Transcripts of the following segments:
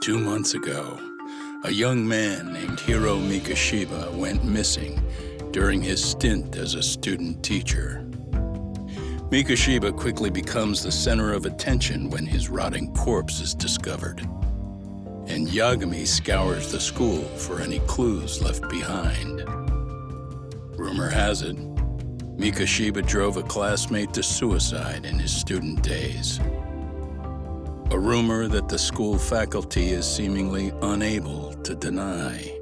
2 months ago, a young man named Hiro Mikashiba went missing during his stint as a student teacher. Mikashiba quickly becomes the center of attention when his rotting corpse is discovered, and Yagami scours the school for any clues left behind. Rumor has it, Mikashiba drove a classmate to suicide in his student days. A rumor that the school faculty is seemingly unable to deny.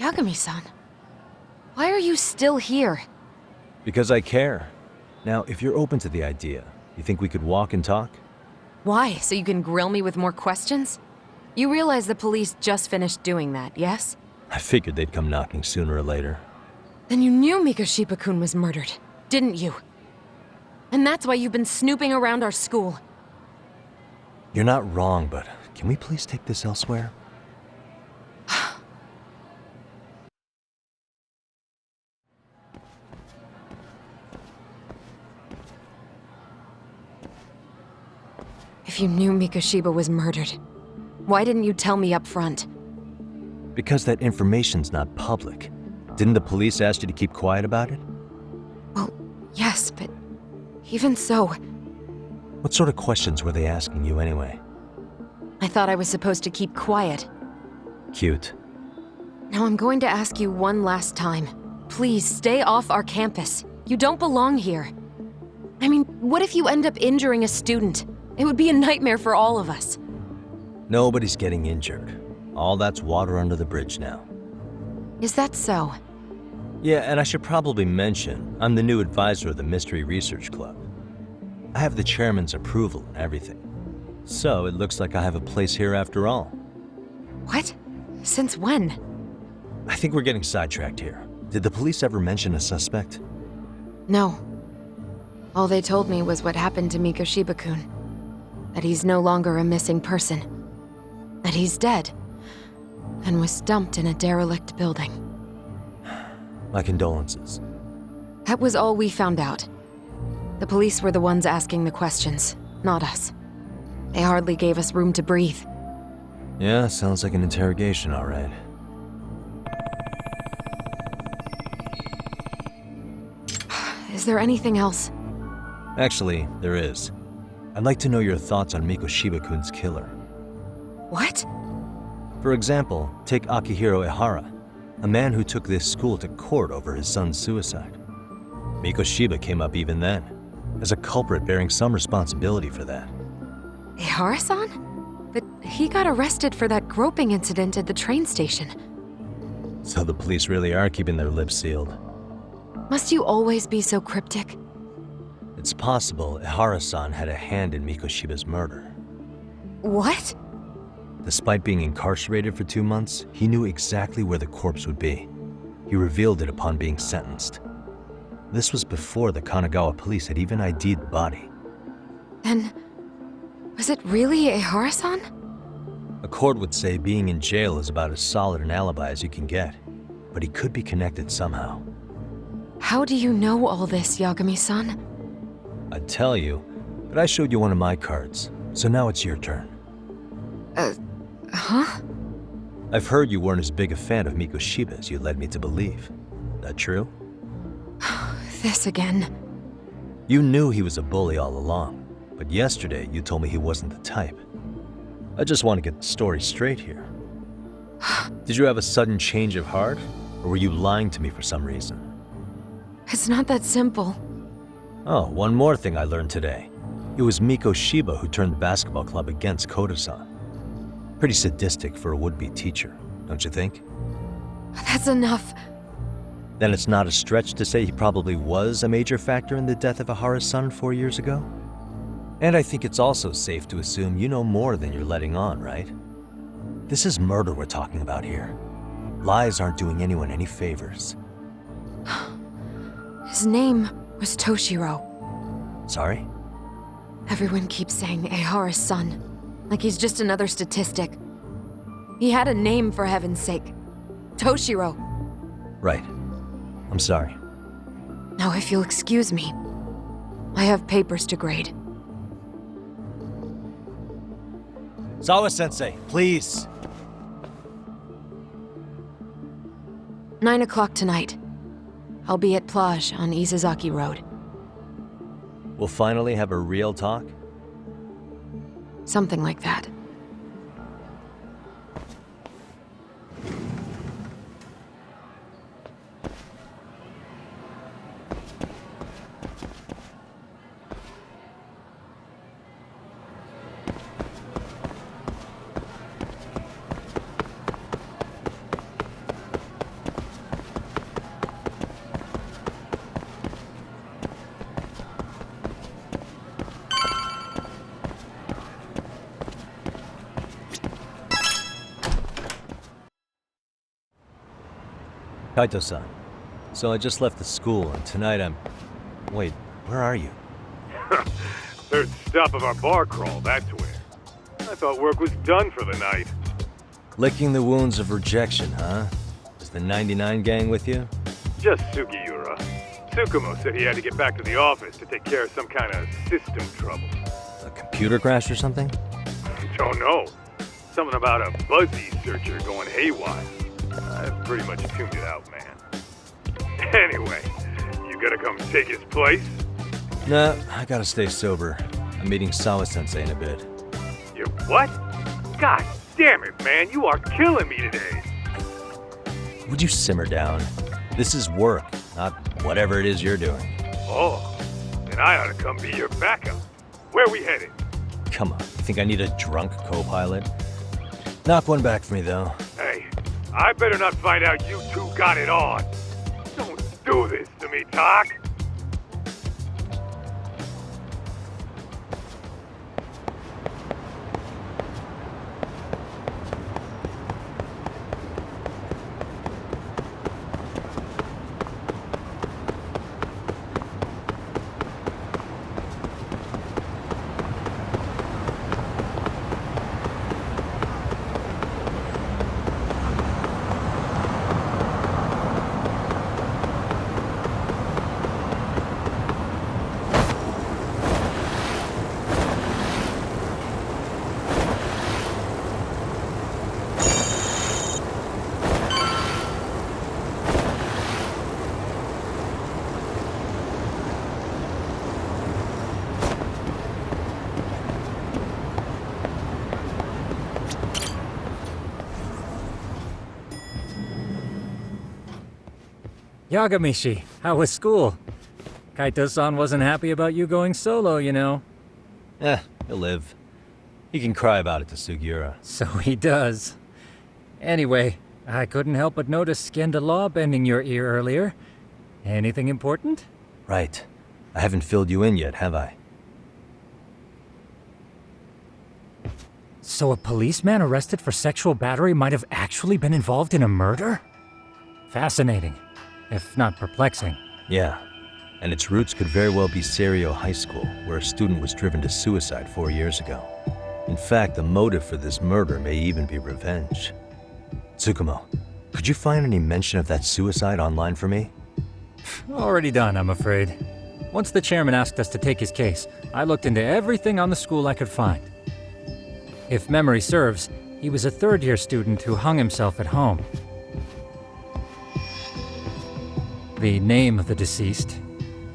Yagami-san, why are you still here? Because I care. Now, if you're open to the idea, you think we could walk and talk? Why? So you can grill me with more questions? You realize the police just finished doing that, yes? I figured they'd come knocking sooner or later. Then you knew Mikashiba-kun was murdered, didn't you? And that's why you've been snooping around our school. You're not wrong, but can we please take this elsewhere? If you knew Mikashiba was murdered, why didn't you tell me up front? Because that information's not public. Didn't the police ask you to keep quiet about it? Well, yes, but even so... What sort of questions were they asking you anyway? I thought I was supposed to keep quiet. Cute. Now I'm going to ask you one last time. Please, stay off our campus. You don't belong here. I mean, what if you end up injuring a student? It would be a nightmare for all of us. Nobody's getting injured. All that's water under the bridge now. Is that so? Yeah, and I should probably mention, I'm the new advisor of the Mystery Research Club. I have the chairman's approval and everything. So it looks like I have a place here after all. What? Since when? I think we're getting sidetracked here. Did the police ever mention a suspect? No. All they told me was what happened to Mikashiba-kun. That he's no longer a missing person. That he's dead. And was dumped in a derelict building. My condolences. That was all we found out. The police were the ones asking the questions, not us. They hardly gave us room to breathe. Yeah, sounds like an interrogation, all right. Is there anything else? Actually, there is. I'd like to know your thoughts on Mikashiba-kun's killer. What? For example, take Akihiro Ehara, a man who took this school to court over his son's suicide. Mikashiba came up even then, as a culprit bearing some responsibility for that. Ehara-san? But he got arrested for that groping incident at the train station. So the police really are keeping their lips sealed. Must you always be so cryptic? It's possible Ehara-san had a hand in Mikashiba's murder. What? Despite being incarcerated for 2 months, he knew exactly where the corpse would be. He revealed it upon being sentenced. This was before the Kanagawa police had even ID'd the body. Then, was it really Ehara-san? A court would say being in jail is about as solid an alibi as you can get, but he could be connected somehow. How do you know all this, Yagami-san? I'd tell you, but I showed you one of my cards, so now it's your turn. Huh? I've heard you weren't as big a fan of Mikashiba as you led me to believe. That true? This again. You knew he was a bully all along, but yesterday you told me he wasn't the type. I just want to get the story straight here. Did you have a sudden change of heart, or were you lying to me for some reason? It's not that simple. Oh, one more thing I learned today. It was Miko Shiba who turned the basketball club against Koto-san. Pretty sadistic for a would-be teacher, don't you think? That's enough. Then it's not a stretch to say he probably was a major factor in the death of Ihara's son 4 years ago? And I think it's also safe to assume you know more than you're letting on, right? This is murder we're talking about here. Lies aren't doing anyone any favors. His name was Toshiro. Sorry? Everyone keeps saying Ihara's son, like he's just another statistic. He had a name, for heaven's sake. Toshiro. Right. I'm sorry. Now, if you'll excuse me, I have papers to grade. Sawa-sensei, please! 9 o'clock tonight. I'll be at Plage on Isazaki Road. We'll finally have a real talk? Something like that. Kaito-san. So I just left the school, and tonight I'm... Wait, where are you? Third stop of our bar crawl, that's where. I thought work was done for the night. Licking the wounds of rejection, huh? Is the 99 gang with you? Just Sugiura. Tsukumo said he had to get back to the office to take care of some kind of system trouble. A computer crash or something? Don't know. Something about a Willzyyy searcher going haywire. I've pretty much tuned it out, man. Anyway, you gotta come take his place? Nah, I gotta stay sober. I'm meeting Sawa-sensei in a bit. You what? God damn it, man, you are killing me today. Would you simmer down? This is work, not whatever it is you're doing. Oh, then I ought to come be your backup. Where we headed? Come on, you think I need a drunk co-pilot? Knock one back for me, though. Hey, I better not find out you two got it on. Don't do this to me, Tak. Yagami, how was school? Kaito-san wasn't happy about you going solo, you know. He'll live. He can cry about it to Sugiura. So he does. Anyway, I couldn't help but notice Skenda Law bending your ear earlier. Anything important? Right. I haven't filled you in yet, have I? So a policeman arrested for sexual battery might have actually been involved in a murder? Fascinating, if not perplexing. Yeah. And its roots could very well be Serio High School, where a student was driven to suicide 4 years ago. In fact, the motive for this murder may even be revenge. Tsukumo, could you find any mention of that suicide online for me? Already done, I'm afraid. Once the chairman asked us to take his case, I looked into everything on the school I could find. If memory serves, he was a third-year student who hung himself at home. The name of the deceased,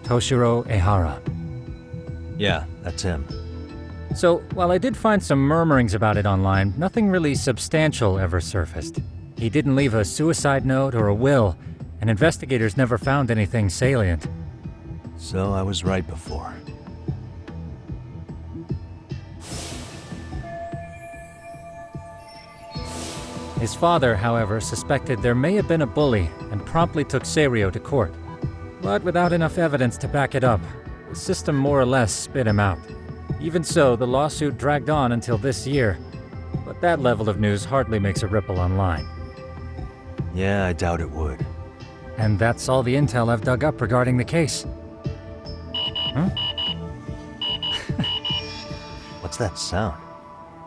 Toshiro Ihara. Yeah, that's him. So, while I did find some murmurings about it online, nothing really substantial ever surfaced. He didn't leave a suicide note or a will, and investigators never found anything salient. So I was right before. His father, however, suspected there may have been a bully and promptly took Seiryo to court. But without enough evidence to back it up, the system more or less spit him out. Even so, the lawsuit dragged on until this year. But that level of news hardly makes a ripple online. Yeah, I doubt it would. And that's all the intel I've dug up regarding the case. Huh? What's that sound?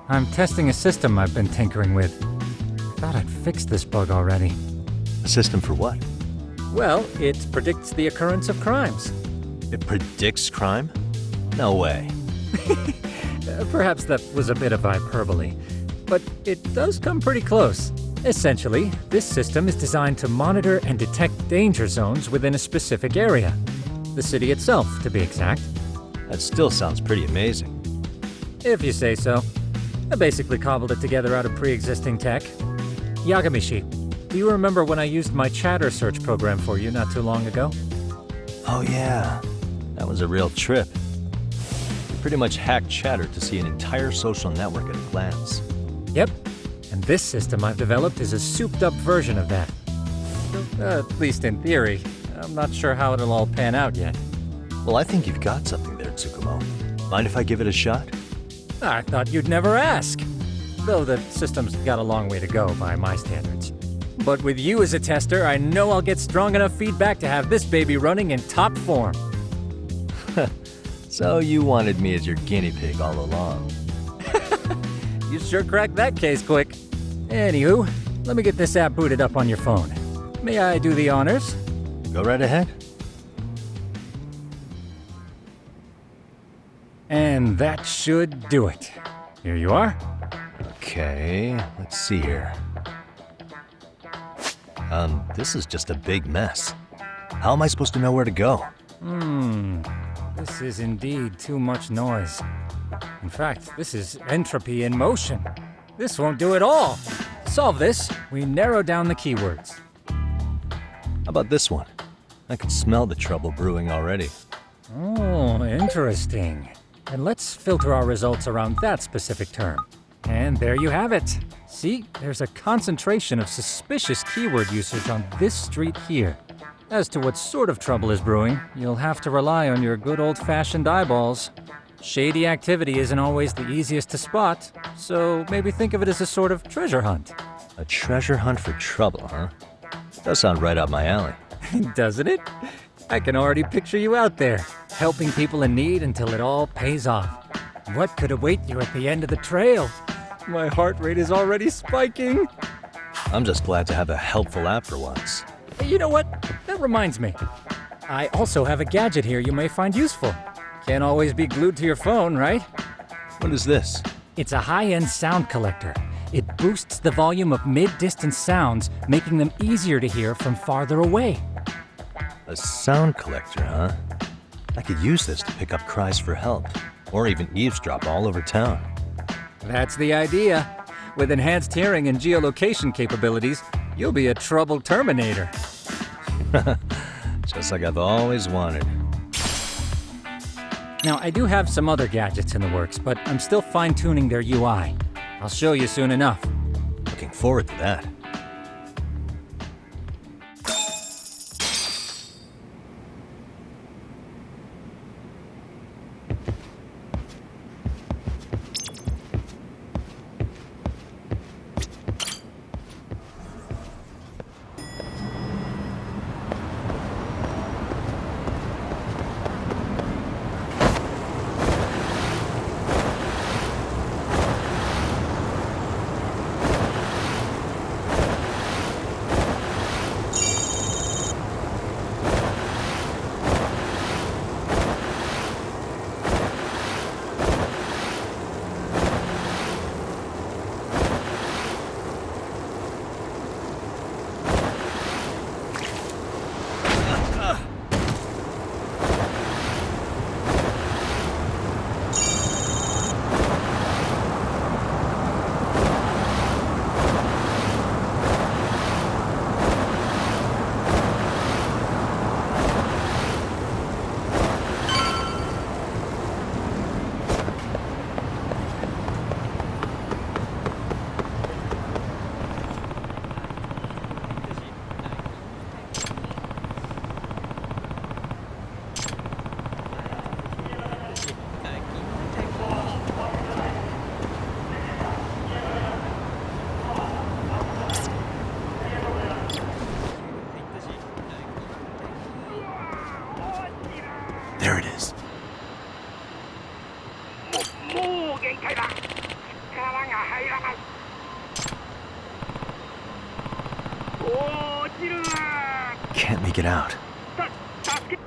I'm testing a system I've been tinkering with. Thought I'd fixed this bug already. A system for what? Well, it predicts the occurrence of crimes. It predicts crime? No way. Perhaps that was a bit of hyperbole, but it does come pretty close. Essentially, this system is designed to monitor and detect danger zones within a specific area. The city itself, to be exact. That still sounds pretty amazing. If you say so. I basically cobbled it together out of pre-existing tech. Yagami, do you remember when I used my chatter search program for you not too long ago? Oh yeah, that was a real trip. You pretty much hacked Chatter to see an entire social network at a glance. Yep, and this system I've developed is a souped-up version of that. At least in theory. I'm not sure how it'll all pan out yet. Well, I think you've got something there, Tsukumo. Mind if I give it a shot? I thought you'd never ask. Though the system's got a long way to go by my standards. But with you as a tester, I know I'll get strong enough feedback to have this baby running in top form. So you wanted me as your guinea pig all along. You sure cracked that case quick. Anywho, let me get this app booted up on your phone. May I do the honors? Go right ahead. And that should do it. Here you are. Okay, let's see here. This is just a big mess. How am I supposed to know where to go? This is indeed too much noise. In fact, this is entropy in motion. This won't do it all. To solve this, we narrow down the keywords. How about this one? I can smell the trouble brewing already. Oh, interesting. And let's filter our results around that specific term. And there you have it. See, there's a concentration of suspicious keyword usage on this street here. As to what sort of trouble is brewing, you'll have to rely on your good old-fashioned eyeballs. Shady activity isn't always the easiest to spot, so maybe think of it as a sort of treasure hunt. A treasure hunt for trouble, huh? Does sound right up my alley. Doesn't it? I can already picture you out there, helping people in need until it all pays off. What could await you at the end of the trail? My heart rate is already spiking. I'm just glad to have a helpful app for once. You know what? That reminds me. I also have a gadget here you may find useful. Can't always be glued to your phone, right? What is this? It's a high-end sound collector. It boosts the volume of mid-distance sounds, making them easier to hear from farther away. A sound collector, huh? I could use this to pick up cries for help, or even eavesdrop all over town. That's the idea. With enhanced hearing and geolocation capabilities, you'll be a trouble terminator. Just like I've always wanted. Now, I do have some other gadgets in the works, but I'm still fine-tuning their UI. I'll show you soon enough. Looking forward to that. There it is. もう限界だ。力が入らない。落ちる。 Can't make it out. 助け。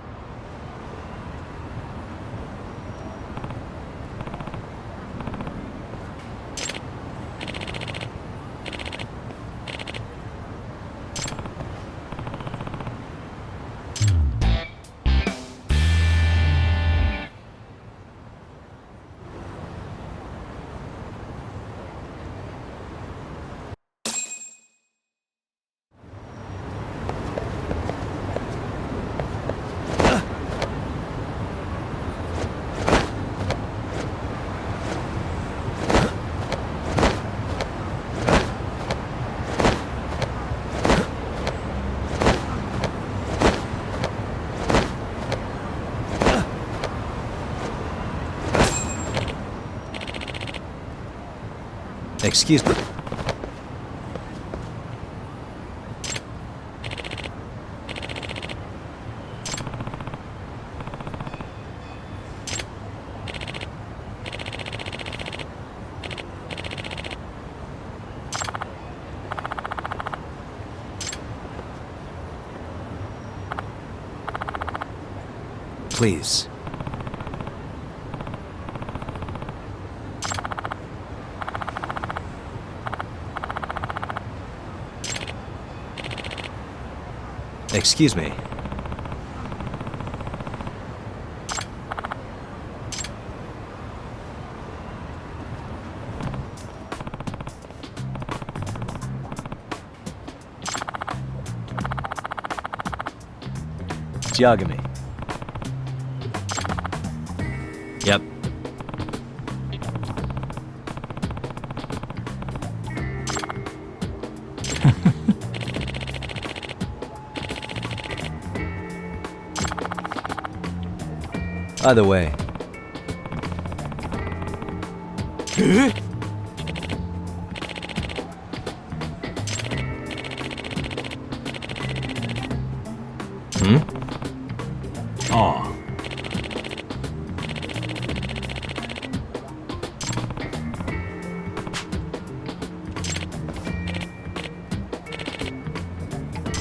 Excuse me. Please. Excuse me. It's Yagami. Yep. Either way. Hmm? Oh.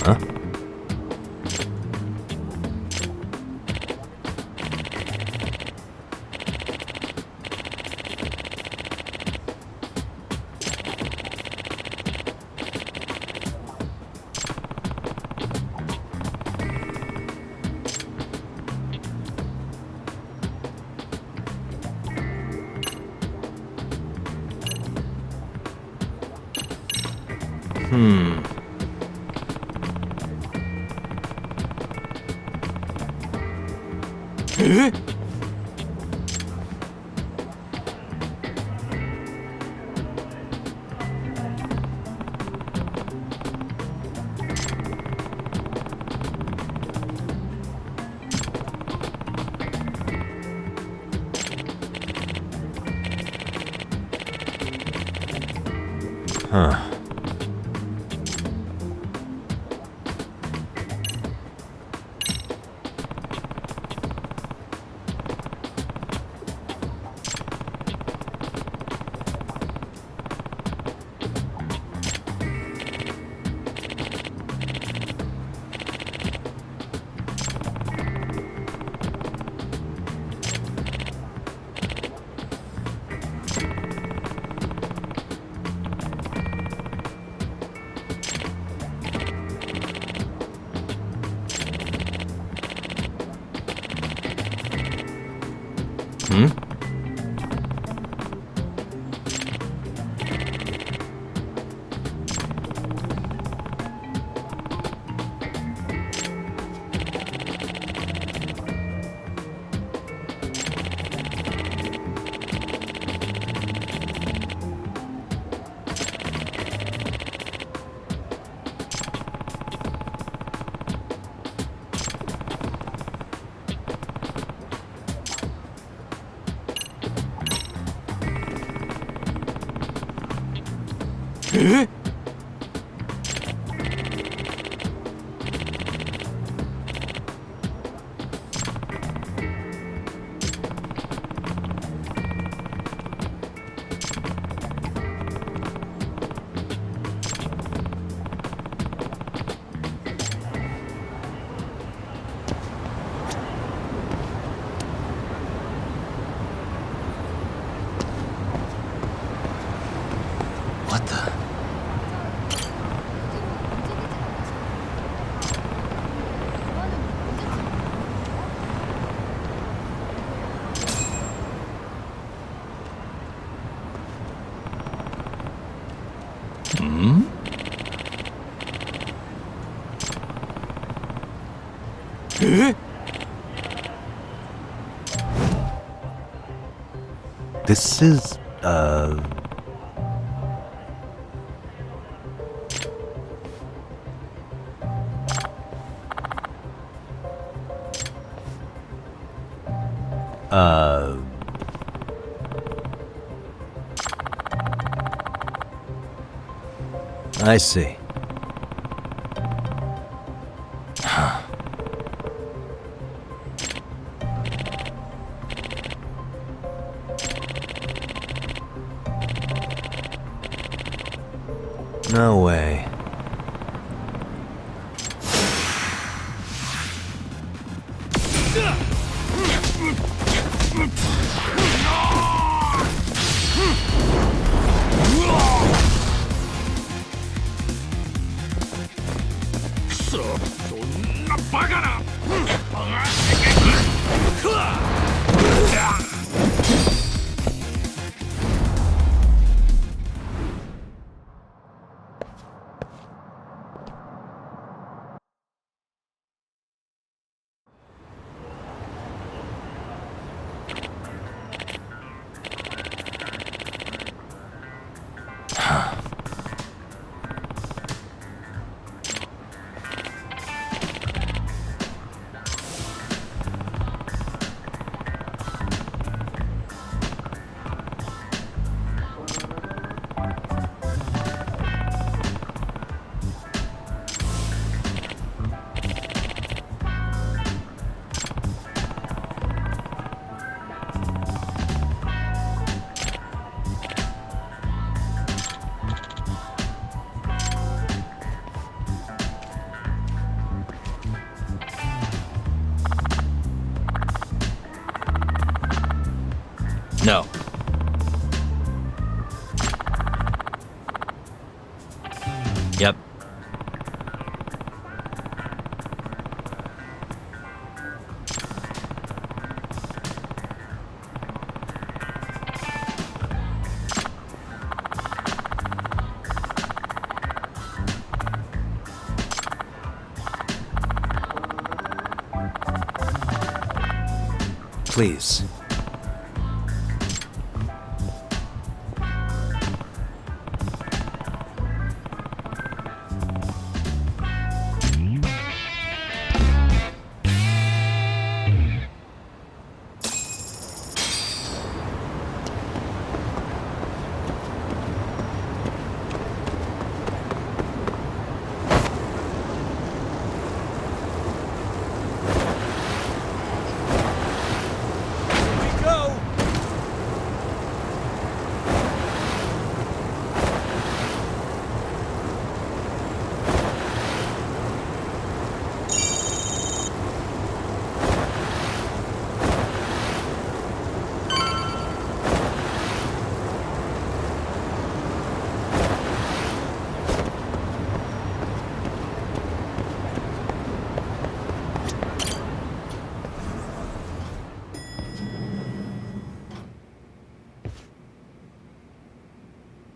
Huh? Huh. Hmm? This is, I see. No way. No. Yep. Please.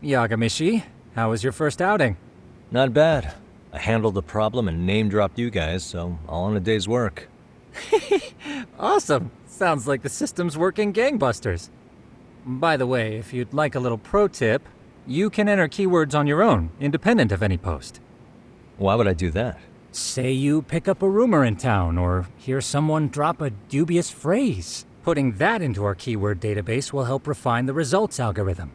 Yagami, how was your first outing? Not bad. I handled the problem and name-dropped you guys, so all in a day's work. Awesome! Sounds like the system's working gangbusters. By the way, if you'd like a little pro tip, you can enter keywords on your own, independent of any post. Why would I do that? Say you pick up a rumor in town, or hear someone drop a dubious phrase. Putting that into our keyword database will help refine the results algorithm.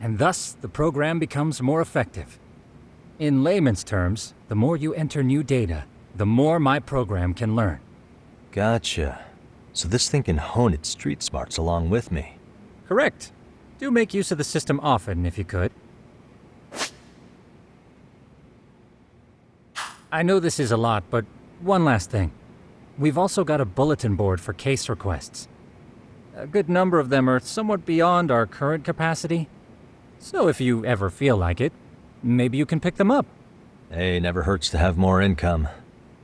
And thus, the program becomes more effective. In layman's terms, the more you enter new data, the more my program can learn. Gotcha. So this thing can hone its street smarts along with me. Correct. Do make use of the system often, if you could. I know this is a lot, but one last thing. We've also got a bulletin board for case requests. A good number of them are somewhat beyond our current capacity. So if you ever feel like it, maybe you can pick them up. Hey, never hurts to have more income.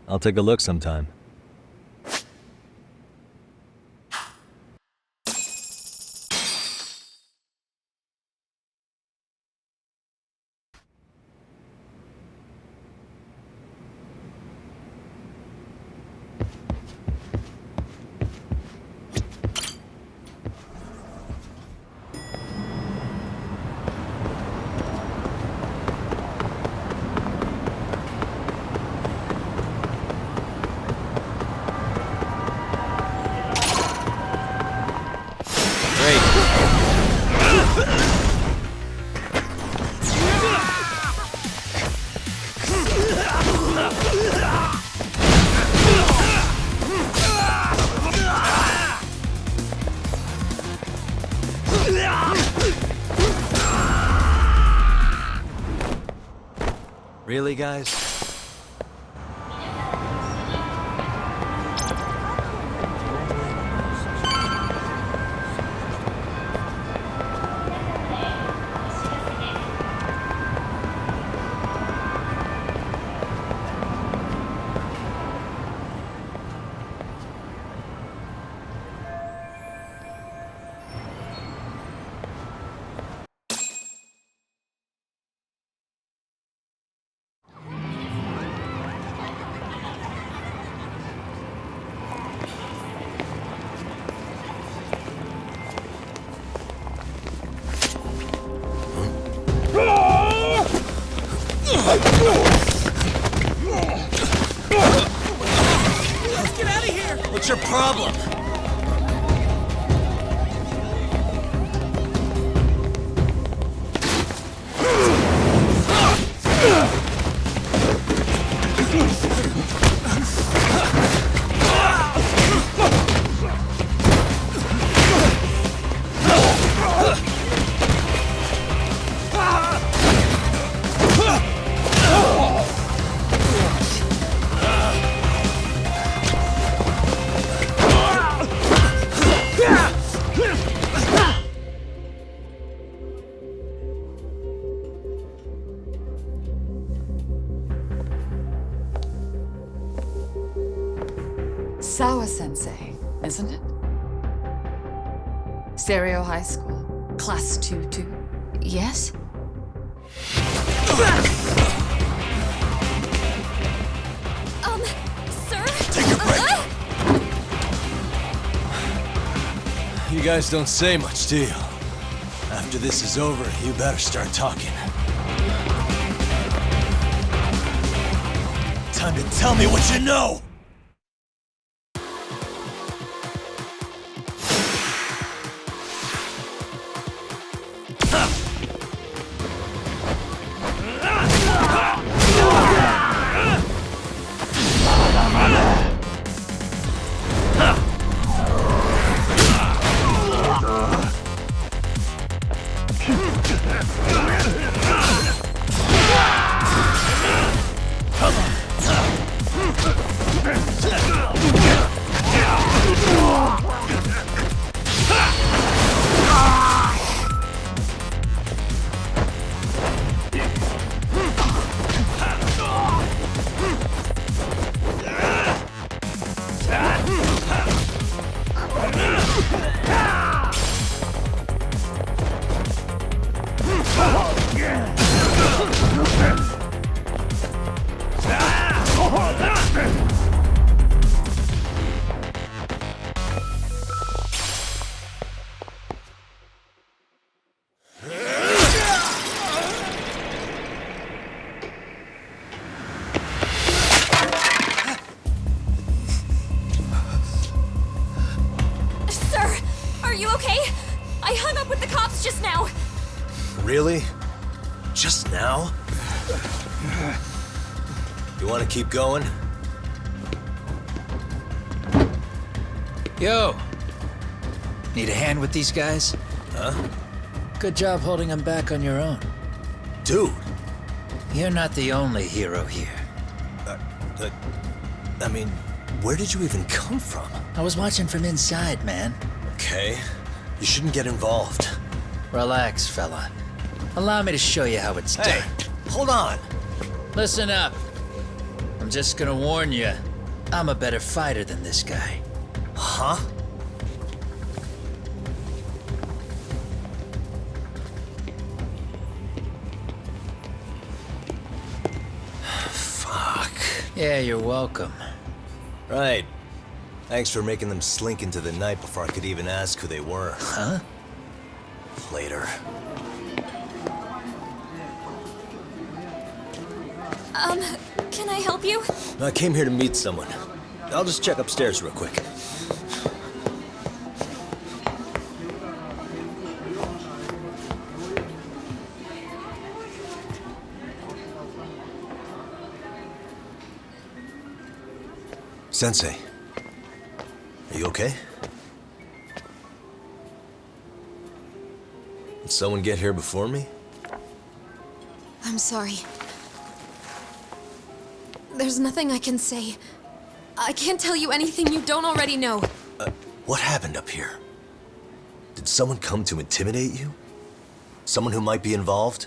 I'll take a look sometime. Really, guys? What's your problem? Sawa-sensei, isn't it? Stereo High School, Class 2-2. Yes? Sir? Take a break. You guys don't say much, do you? After this is over, you better start talking. Time to tell me what you know! Sir, are you okay? I hung up with the cops just now. Really? Just now? You want to keep going? Yo! Need a hand with these guys? Huh? Good job holding them back on your own. Dude! You're not the only hero here. I mean, where did you even come from? I was watching from inside, man. Okay. You shouldn't get involved. Relax, fella. Allow me to show you how it's Hey, done. hold on! Listen up. I'm just gonna warn you. I'm a better fighter than this guy. Huh? Fuck. Yeah, you're welcome. Right. Thanks for making them slink into the night before I could even ask who they were. Huh? Later. Can I help you? I came here to meet someone. I'll just check upstairs real quick. Sensei, are you okay? Did someone get here before me? I'm sorry. There's nothing I can say. I can't tell you anything you don't already know. What happened up here? Did someone come to intimidate you? Someone who might be involved?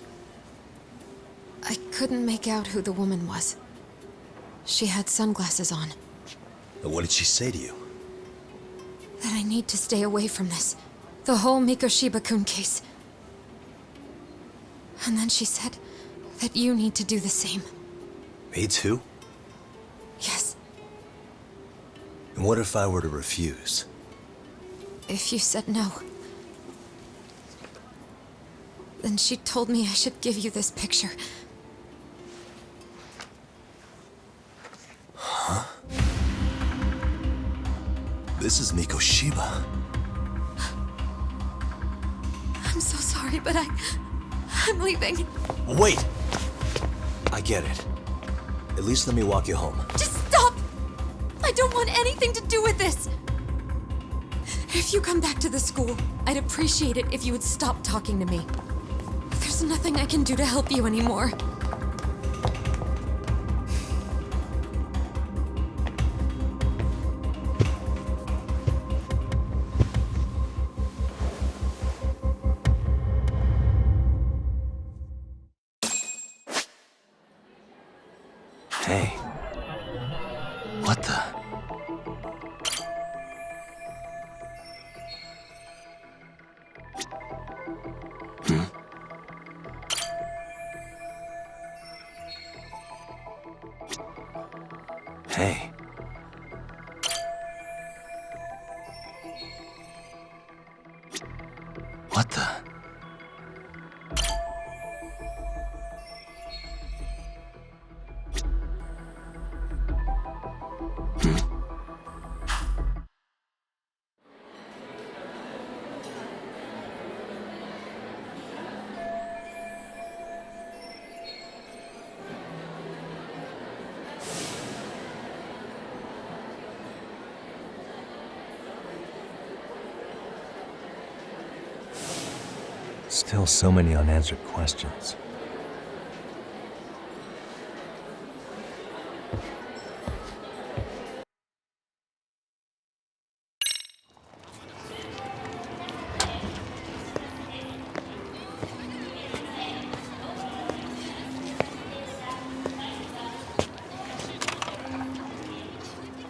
I couldn't make out who the woman was. She had sunglasses on. What did she say to you? That I need to stay away from this. The whole Mikoshiba-kun case. And then she said that you need to do the same. Me too? Yes. And what if I were to refuse? If you said no. Then she told me I should give you this picture. Huh? This is Mikoshiba. I'm so sorry, but I'm leaving. Wait! I get it. At least let me walk you home. Just stop! I don't want anything to do with this! If you come back to the school, I'd appreciate it if you would stop talking to me. There's nothing I can do to help you anymore. Hey. What the? Hey. What the? Still so many unanswered questions.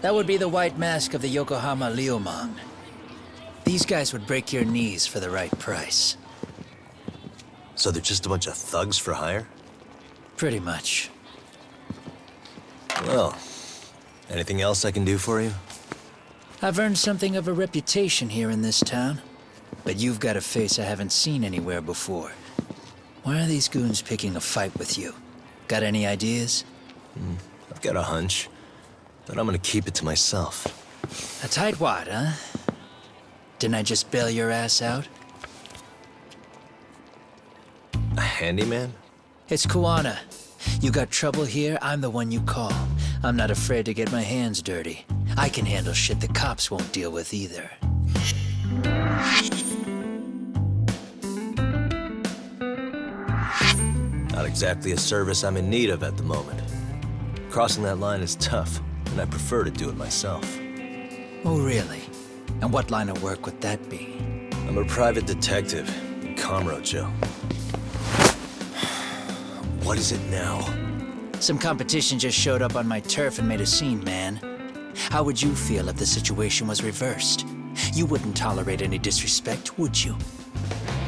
That would be the white mask of the Yokohama Liumang. These guys would break your knees for the right price. So they're just a bunch of thugs for hire? Pretty much. Well, anything else I can do for you? I've earned something of a reputation here in this town. But you've got a face I haven't seen anywhere before. Why are these goons picking a fight with you? Got any ideas? I've got a hunch, but I'm gonna keep it to myself. A tightwad, huh? Didn't I just bail your ass out? A handyman? It's Kuwana. You got trouble here, I'm the one you call. I'm not afraid to get my hands dirty. I can handle shit the cops won't deal with either. Not exactly a service I'm in need of at the moment. Crossing that line is tough, and I prefer to do it myself. Oh, really? And what line of work would that be? I'm a private detective in Kamurocho. What is it now? Some competition just showed up on my turf and made a scene, man. How would you feel if the situation was reversed? You wouldn't tolerate any disrespect, would you?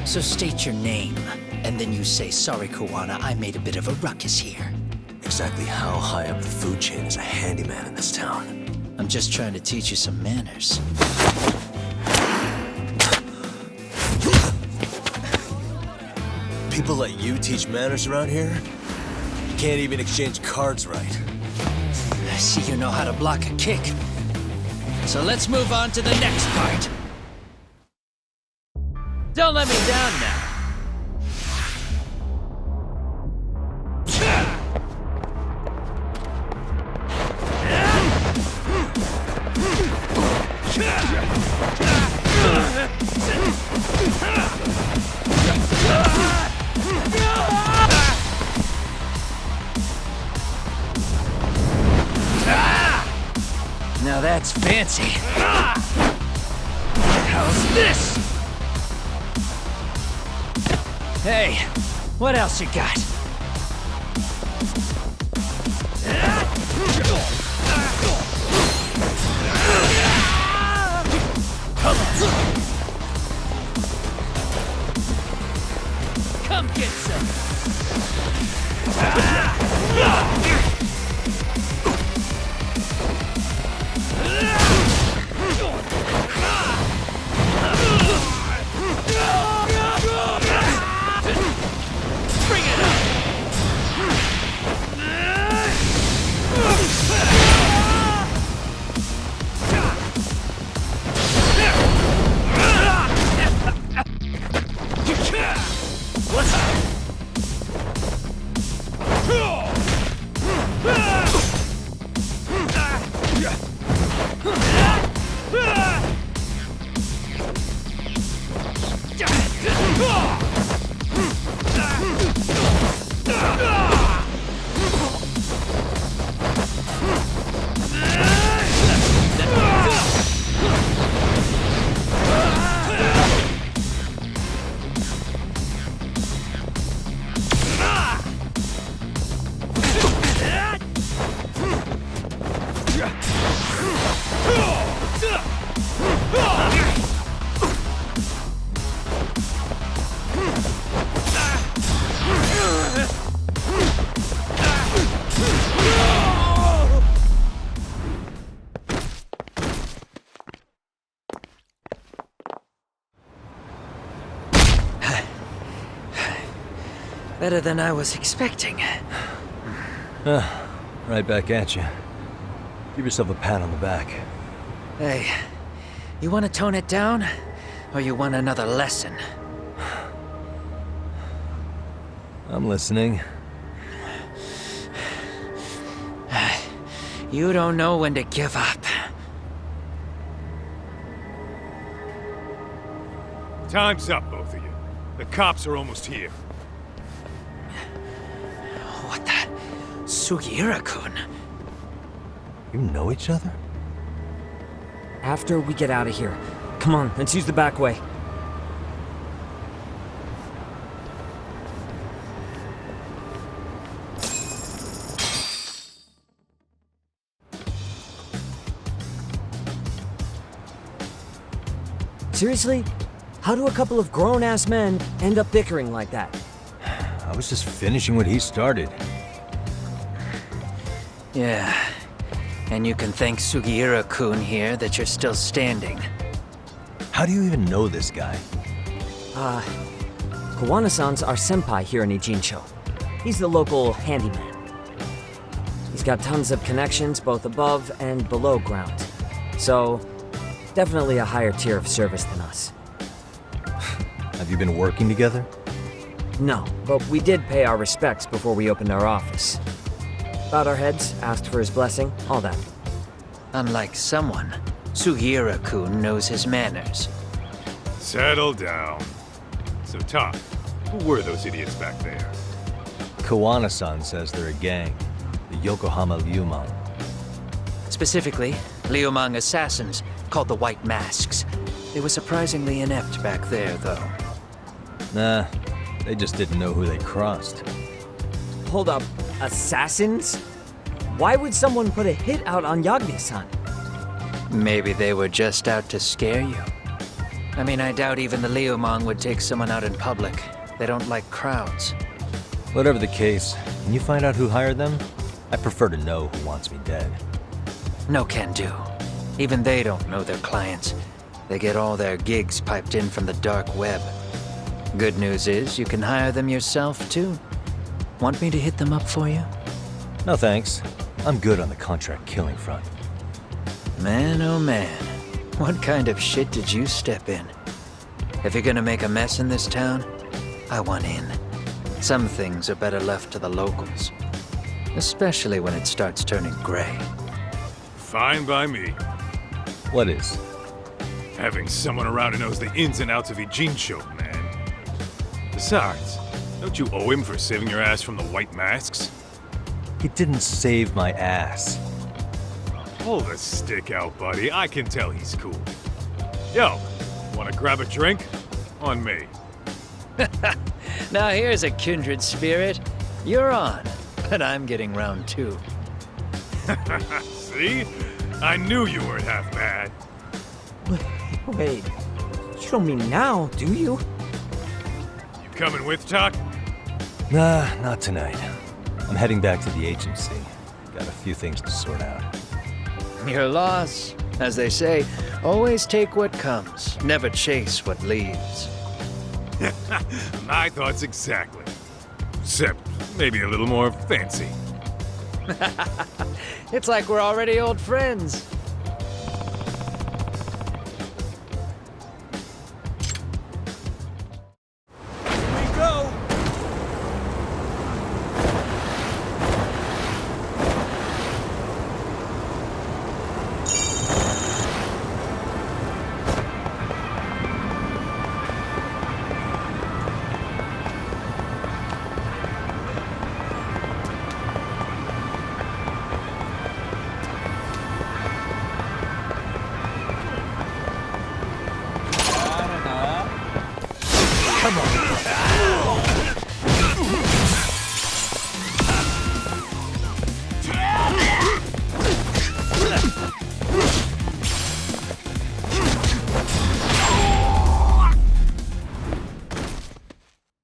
So state your name, and then you say, sorry, Kuwana, I made a bit of a ruckus here. Exactly how high up the food chain is a handyman in this town? I'm just trying to teach you some manners. People like you teach manners around here? You can't even exchange cards right. I see you know how to block a kick. So let's move on to the next part. Don't let me down now. That's fancy. How's this? Hey, what else you got? Come on. Come get some. Bring it up. Better than I was expecting. Right back at you. Give yourself a pat on the back. Hey, you want to tone it down? Or you want another lesson? I'm listening. You don't know when to give up. Time's up, both of you. The cops are almost here. What the? Sugiura-kun? You know each other? After we get out of here. Come on, let's use the back way. Seriously? How do a couple of grown-ass men end up bickering like that? I was just finishing what he started. Yeah. And you can thank Sugiura-kun here that you're still standing. How do you even know this guy? Kawana-san's our senpai here in Ijincho. He's the local handyman. He's got tons of connections both above and below ground. So, definitely a higher tier of service than us. Have you been working together? No, but we did pay our respects before we opened our office. Bowed our heads, asked for his blessing, all that. Unlike someone, Sugiura-kun knows his manners. Settle down. So, Tom, who were those idiots back there? Kawana-san says they're a gang. The Yokohama Ryuman. Specifically, Liumang assassins, called the White Masks. They were surprisingly inept back there, though. Nah, they just didn't know who they crossed. Hold up, assassins? Why would someone put a hit out on Yagami-san? Maybe they were just out to scare you. I mean, I doubt even the Liumang would take someone out in public. They don't like crowds. Whatever the case, when you find out who hired them, I prefer to know who wants me dead. No can do. Even they don't know their clients. They get all their gigs piped in from the dark web. Good news is, you can hire them yourself, too. Want me to hit them up for you? No thanks. I'm good on the contract killing front. Man, oh man. What kind of shit did you step in? If you're gonna make a mess in this town, I want in. Some things are better left to the locals. Especially when it starts turning gray. Fine by me. What is? Having someone around who knows the ins and outs of Ijincho, man. Besides, don't you owe him for saving your ass from the White Masks? He didn't save my ass. Pull the stick out, buddy. I can tell he's cool. Yo, wanna grab a drink? On me. Now here's a kindred spirit. You're on, but I'm getting round 2. See? I knew you weren't half bad. Wait, you don't mean now, do you? You coming with, Tak? Nah, not tonight. I'm heading back to the agency. Got a few things to sort out. Your loss. As they say, always take what comes, never chase what leaves. My thoughts exactly. Except maybe a little more fancy. It's like we're already old friends.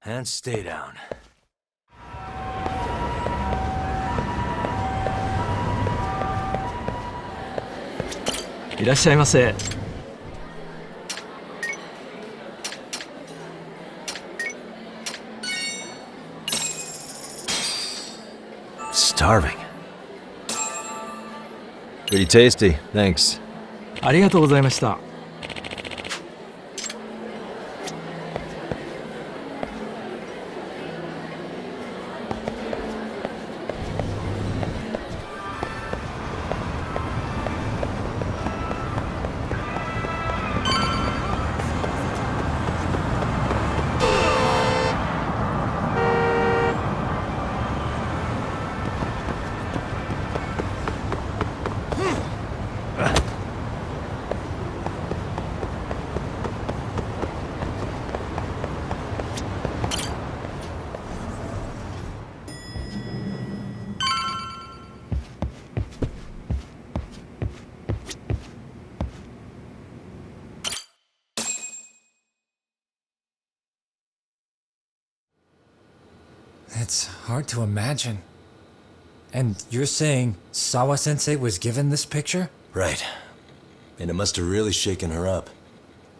And stay down. Starving. Pretty tasty, thanks. ありがとうございました。It's hard to imagine. And you're saying Sawa-sensei was given this picture? Right. And it must have really shaken her up.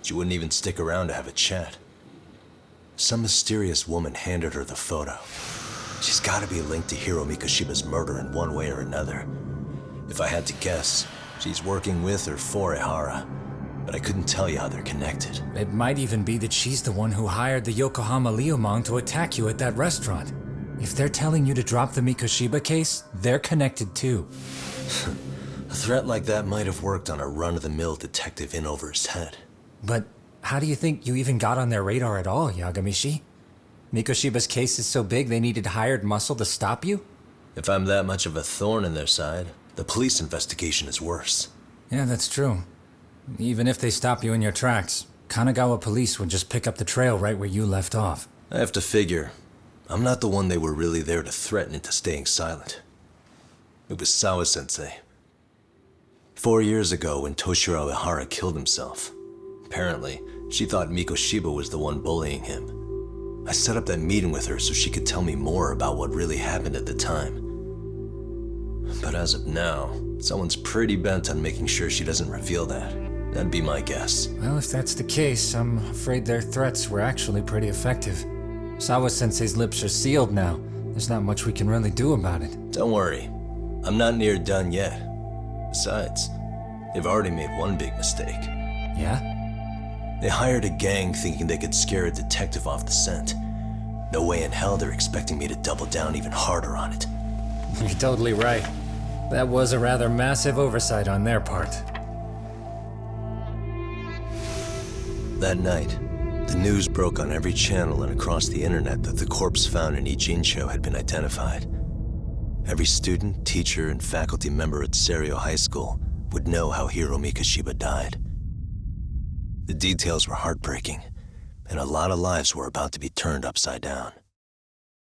She wouldn't even stick around to have a chat. Some mysterious woman handed her the photo. She's gotta be linked to Hiro Mikoshiba's murder in one way or another. If I had to guess, she's working with or for Ehara. But I couldn't tell you how they're connected. It might even be that she's the one who hired the Yokohama Liumang to attack you at that restaurant. If they're telling you to drop the Mikoshiba case, they're connected too. A threat like that might have worked on a run-of-the-mill detective in over his head. But how do you think you even got on their radar at all, Yagamishi? Mikoshiba's case is so big they needed hired muscle to stop you? If I'm that much of a thorn in their side, the police investigation is worse. Yeah, that's true. Even if they stop you in your tracks, Kanagawa police would just pick up the trail right where you left off. I have to figure, I'm not the one they were really there to threaten into staying silent. It was Sawa-sensei. 4 years ago, when Toshiro Ehara killed himself, apparently, she thought Mikoshiba was the one bullying him. I set up that meeting with her so she could tell me more about what really happened at the time. But as of now, someone's pretty bent on making sure she doesn't reveal that. That'd be my guess. Well, if that's the case, I'm afraid their threats were actually pretty effective. Sawa-sensei's lips are sealed now. There's not much we can really do about it. Don't worry. I'm not near done yet. Besides, they've already made one big mistake. Yeah? They hired a gang thinking they could scare a detective off the scent. No way in hell they're expecting me to double down even harder on it. You're totally right. That was a rather massive oversight on their part. That night, the news broke on every channel and across the internet that the corpse found in Ijincho had been identified. Every student, teacher, and faculty member at Serio High School would know how Hiro Mikashiba died. The details were heartbreaking, and a lot of lives were about to be turned upside down.